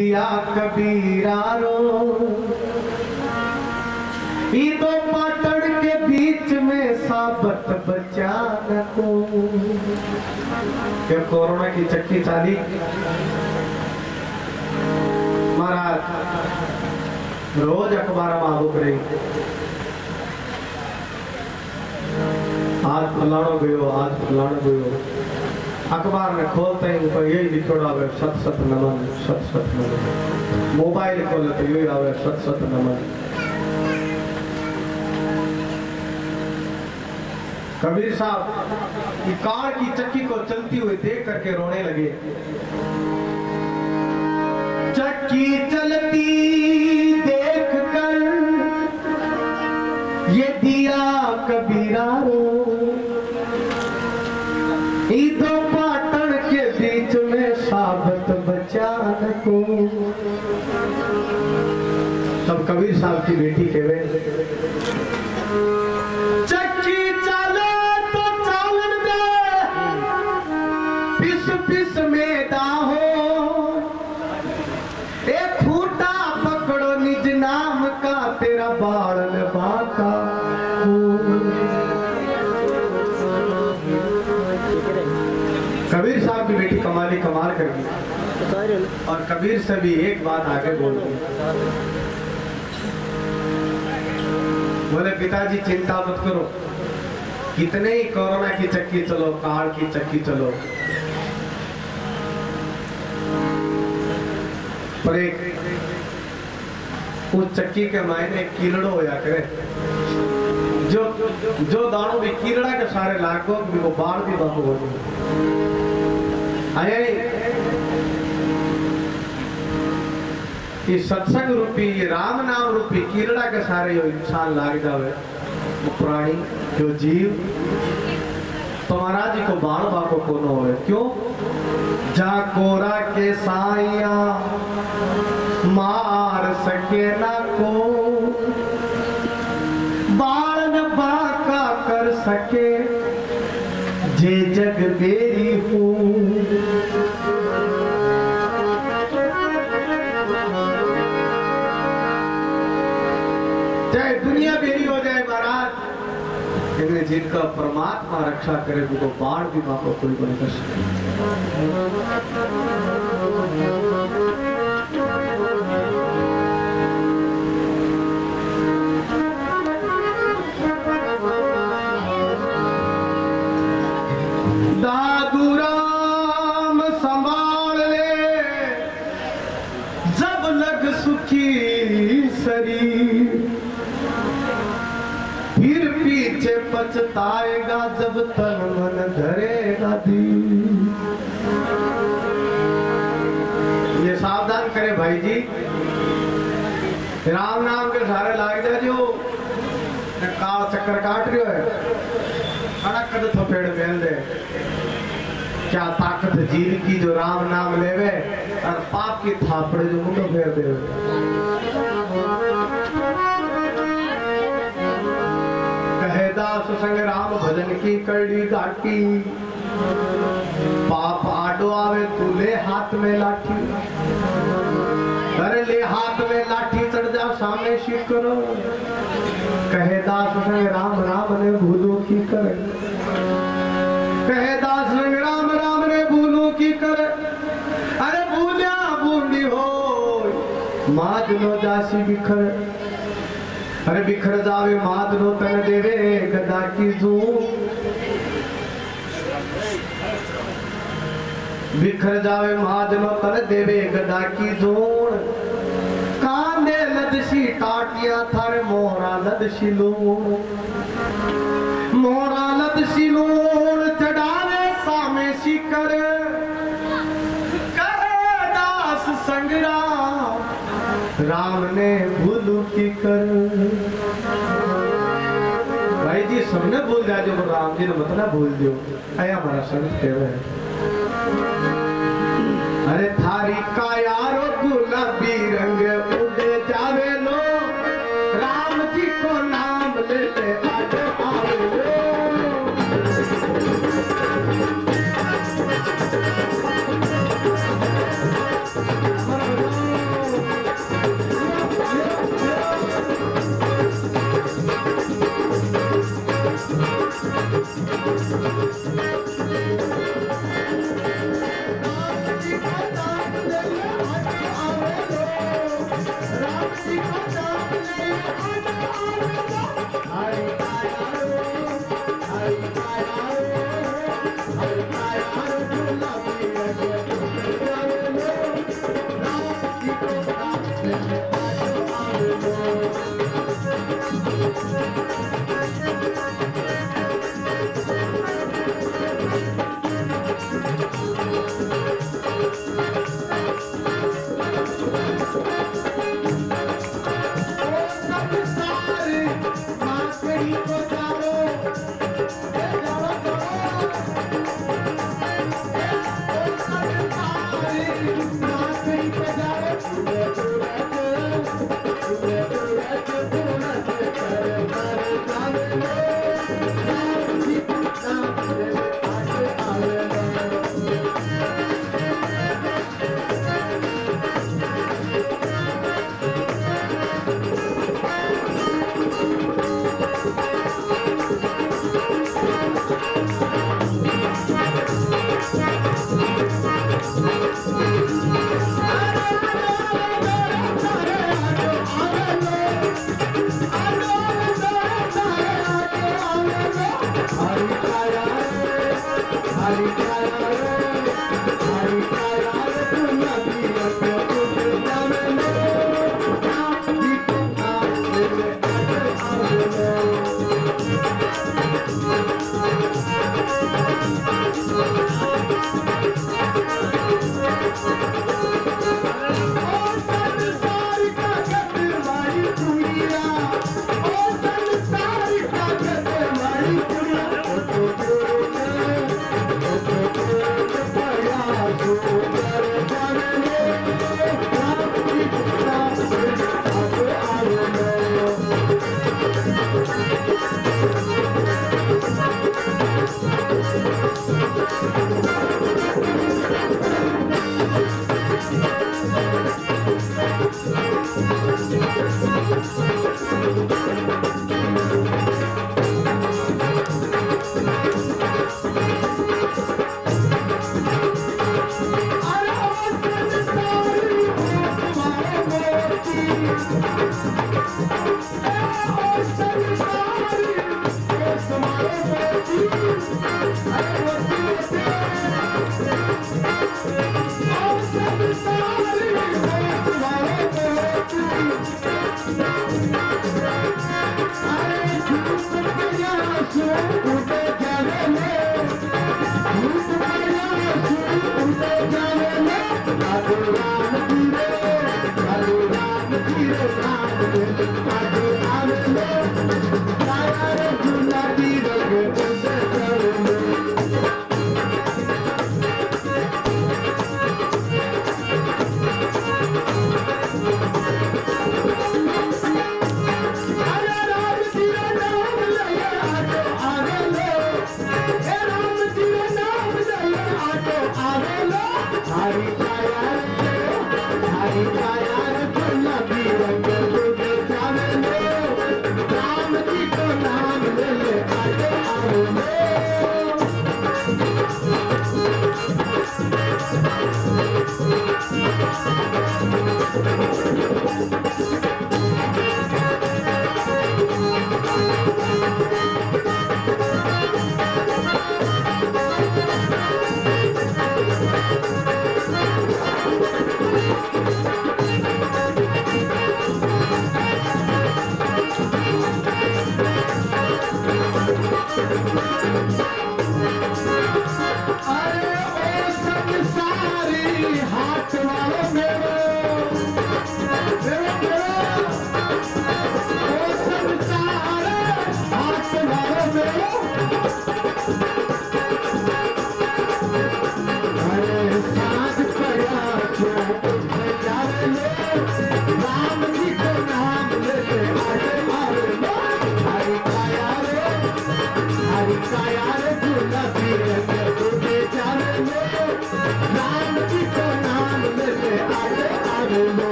दिया कबीरा रो दो पाटड़ के बीच में साबत बचा न को। क्या कोरोना की चक्की चाली महाराज रोज अखबार में आबुक रही, आज फलाणो गयो, आज फलाणो गयो। अखबार में खोलते ही ऊपर यही लिखोड़ा आवे सत सत नमन, सत सत नमन। मोबाइल खोले तो यही आवे सत सत नमन। कबीर साहब ये कार की चक्की को चलती हुई देख करके रोने लगे। चक्की चलती देख कर ये दिया कबीरा रो दो पाटन के बीच में साबत बचा न को। तब कबीर साहब की बेटी कहवे चक्की चले तो चालन दे पिस पिस में दाहो एक खूटा पकड़ो निज नाम का तेरा बालन बाका। कबीर साहब की बेटी कमाली कमाल कर गई और कबीर से भी एक बात आगे बोल दी। बोले पिताजी चिंता मत करो, कितने ही कोरोना की चक्की चलो, कार की चक्की चलो, पर एक उस चक्की के मायने कीलड़ो होया करे। जो दानों भी कीलड़ा के सारे लागो भी वो बाढ़ भी बाबू हो आए। ये सत्संग रूपी, ये राम नाम रूपी कीलड़ा के सारे जो इंसान लाग जावे, वो प्राणी जो जीव तो महाराज जी को बाढ़ बाको कोनो होए। क्यों? जा कोरा के साइया मार सके ना को, बाढ़ न बाका कर सके जे जग बेरी हूँ। चाहे दुनिया बेरी हो जाए महाराज, लेकिन जिनका परमात्मा रक्षा करे वो बाढ़ भी मां को कोई नहीं कर सकता। दादू राम संभाल ले जब लग सुखी शरीर, फिर पीछे पछताएगा जब तन मन धरेगा दिल। ये सावधान करे भाई जी, राम नाम के सारे लाग जा जो काल चक्कर काट रहे है, अड़क कद थपेड़ मेल दे। क्या ताकत जीव की जो राम नाम लेवे और पाप की थापड़े जो मुंडो फेर दे। कहे दास संग राम भजन की कड़ी घाटी, पाप आडो आवे तू ले हाथ में लाठी। अरे ले हाथ में लाठी चढ़ जा सामने शिव करो। कहे दास संग राम राम ने भूलो की करे, कहे दास संग राम राम ने भूलो की करे। अरे भूलिया बूंदी हो मादनो जासी बिखर, अरे बिखर जावे मादनो तन देवे गदा की जू। बिखर जावे मादनो तन देवे गदा की जोड़, कांदे लदसी टाटिया थारे मोरा लदसी लोड़। मोरा लदसी लोड़ चढ़ावे सामे शिकर, कहे दास संग्राम राम ने भूलू की कर। भाई जी सबने भूल जाए जो राम जी ने मत ना भूल दियो, आया हमारा संत कह रहे हैं। अरे थारी का यारो गुलाबी रंग उड़े जावे लो, राम जी को नाम लेते आगे आवे लो।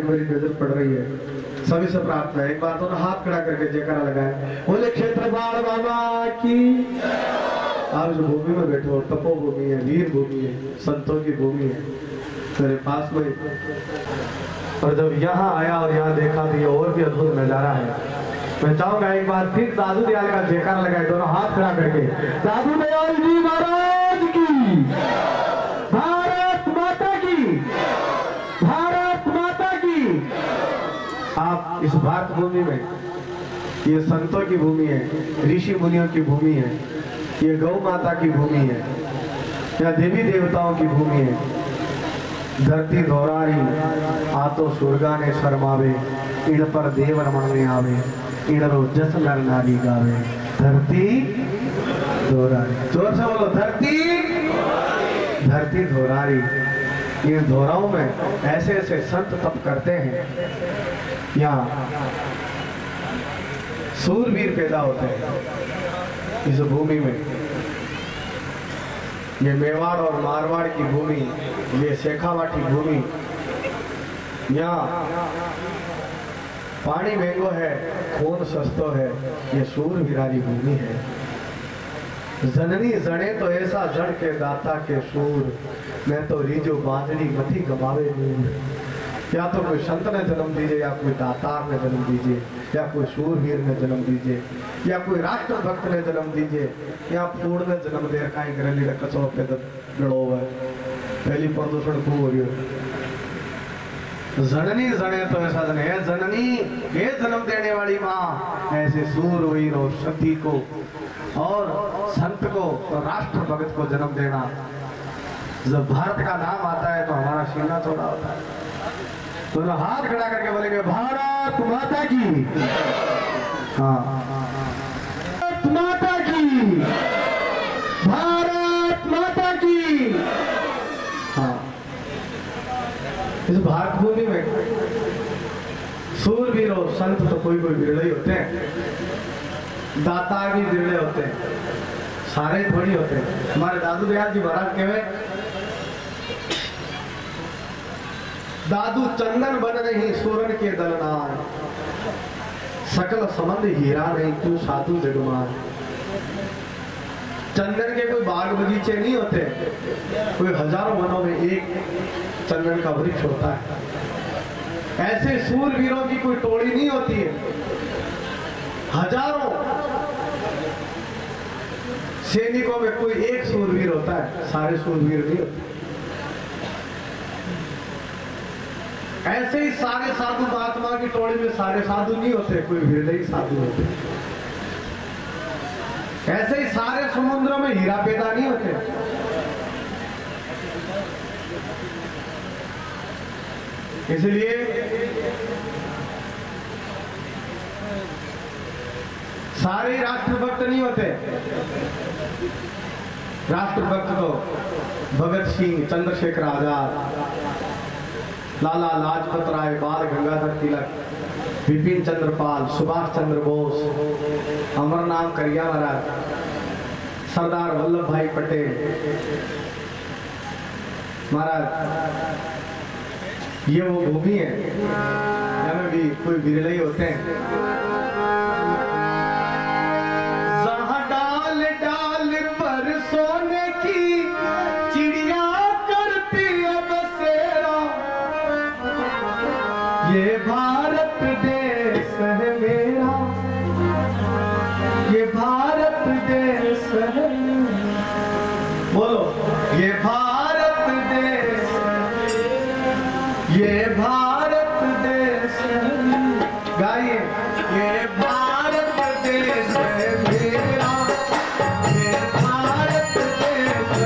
मेरी नजर पड़ रही है सभी से प्रार्थना है एक बार तो हाथ खड़ा करके जयकारा लगाए बोले क्षेत्रपाल बाबा की आप जो भूमि में बैठे हो तपोभूमि है, वीर भूमि है, संतों की भूमि है मेरे पास में। और जब यहाँ आया और यहाँ देखा तो ये और भी अद्भुत नजारा है। मैं चाहूंगा एक बार फिर दादू दयाल का जयकार लगाए, दोनों हाथ खड़ा करके। दादू दयाल जी महाराज की, भारत माता की, भारत माता की। आप इस भारत भूमि में, ये संतों की भूमि है, ऋषि मुनियों की भूमि है, ये गौ माता की भूमि है, या देवी देवताओं की भूमि है। धरती दोरारी आतो सुरगा ने शर्मावे, इड़ पर देव रमण में आवे, इड़रो जस नर नारी गावे। धरती दोरारी, जोर से बोलो, धरती धरती दोरारी। ये दोराओं में ऐसे ऐसे संत तप करते हैं, यहाँ सूरवीर पैदा होते हैं इस भूमि में। ये मेवाड़ और मारवाड़ की भूमि, ये शेखावाटी भूमि, यहाँ पानी महंगो है, खून सस्तो है, ये सूरवीरारी भूमि है। जननी जड़े तो ऐसा जड़ के दाता के सूर, मैं तो रीजो बाजरी मथी गवावे नूर। या तो कोई संत ने जन्म दीजिए, या कोई दातार ने जन्म दीजिए, या कोई सूरवीर ने जन्म दीजिए, या कोई राष्ट्र भक्त ने जन्म दीजिए, या फूड ने जन्म दे रखा है घरेली कचो पे गड़ो है। पहली प्रदूषण खूब हो रही है। जननी जने तो ऐसा जने है, जननी ये जन्म देने वाली माँ, ऐसे सूरवीर और सती को और संत को और राष्ट्र भक्त को जन्म देना। जब भारत का नाम आता है तो हमारा सीना थोड़ा होता है। तो हाथ खड़ा करके बोलेंगे भारत माता की, हाँ भारत माता की, भारत माता की। हाँ, इस भारत भूमि में सूरवीर और संत तो कोई कोई बिरले ही होते हैं, दातार भी बिरले होते हैं, सारे थोड़ी होते हैं। हमारे दादू दयाल जी महाराज कहे, दादू चंदन बन रही सूरन के दलनार, सकल संबंध हीरा नहीं तू साधु जगमान। चंदन के कोई बाग बगीचे नहीं होते, कोई हजारों वनों में एक चंदन का वृक्ष होता है। ऐसे सूरवीरों की कोई टोली नहीं होती है, हजारों सैनिकों में कोई एक सूरवीर होता है, सारे सूरवीर नहीं होते। ऐसे ही सारे साधु महात्मा की टोली में सारे साधु नहीं होते, कोई हृदय साधु होते। ऐसे ही सारे समुद्रों में हीरा पैदा नहीं होते। इसलिए सारे राष्ट्रभक्त नहीं होते। राष्ट्रभक्त तो भगत सिंह, चंद्रशेखर आजाद, लाला लाजपत राय, बाल गंगाधर तिलक, विपिन चंद्र पाल, सुभाष चंद्र बोस, अमरनाथ करिया महाराज, सरदार वल्लभ भाई पटेल महाराज। ये वो भूमि है जहाँ भी कोई बिरले ही होते हैं। जहाँ डाल डाल पर सोने की चिड़िया करती है बसेरा, ये भारत देश है मेरा, ये भारत देश है। बोलो, ये भारत देश, ये भारत देश है। गाइए, ये भारत देश है मेरा, ये भारत देश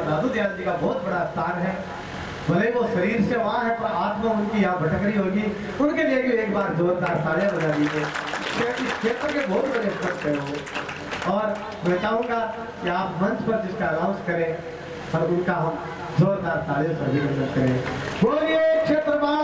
दादू दयाल जी का बहुत बड़ा स्थान है। भले वो शरीर से वहाँ है पर आत्मा उनकी यहाँ भटक रही होगी। उनके लिए भी एक बार जोरदार तालियां बजा दीजिए। इस क्षेत्र के बहुत बड़े भक्त है वो। और मैं चाहूँगा कि आप मंच पर जिसका अनाउंस करें और उनका हम जोरदार तालियों से अभिनंदन करें। बोलिए क्षेत्रपाल